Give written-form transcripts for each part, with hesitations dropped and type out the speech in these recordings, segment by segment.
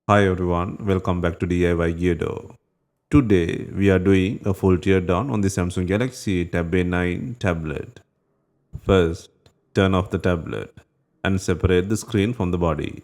Hi everyone, welcome back to DIY Geardo. Today we are doing a full teardown on the Samsung Galaxy Tab A9 tablet. First, turn off the tablet and separate the screen from the body.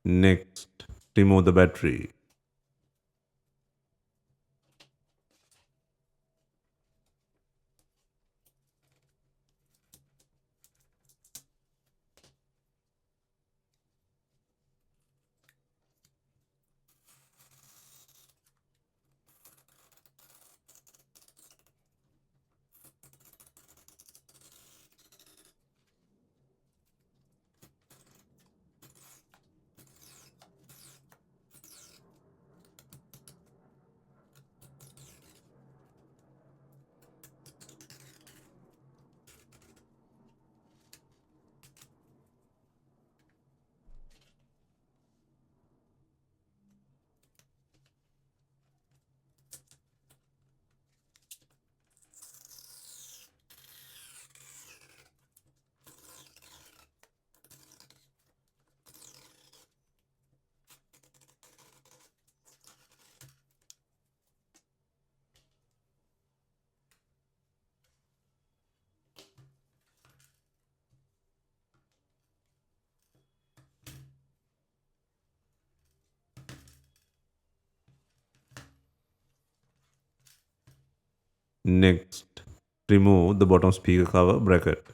Next, remove the battery. Next, remove the bottom speaker cover bracket.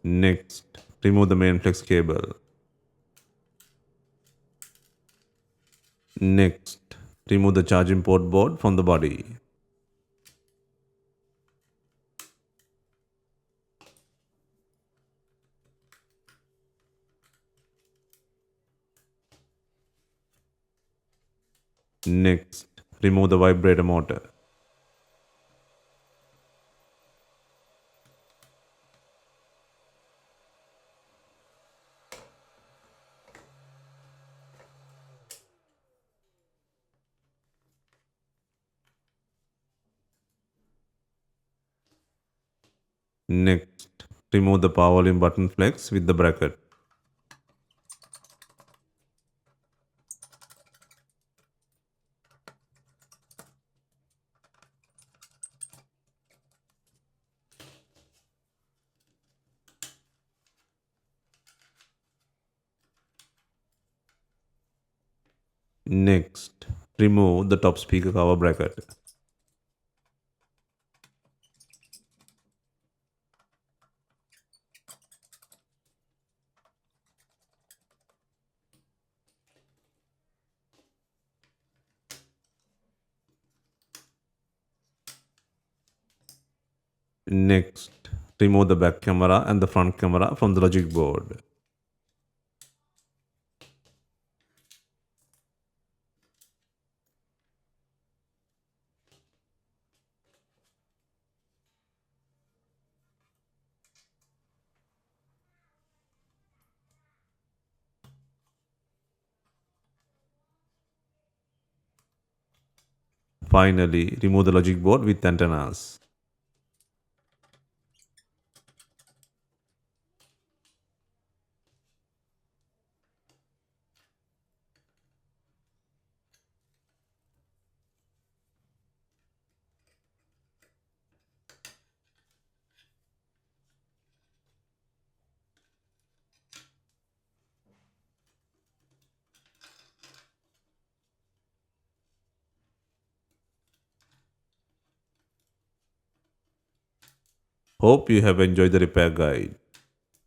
Next, remove the main flex cable. Next, Remove the charging port board from the body. Next, remove the vibrator motor. Next, remove the power volume button flex with the bracket. Next, remove the top speaker cover bracket. Next, remove the back camera and the front camera from the logic board. Finally, remove the logic board with antennas. Hope you have enjoyed the repair guide.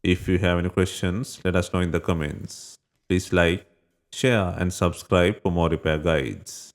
If you have any questions, let us know in the comments. Please like, share and subscribe for more repair guides.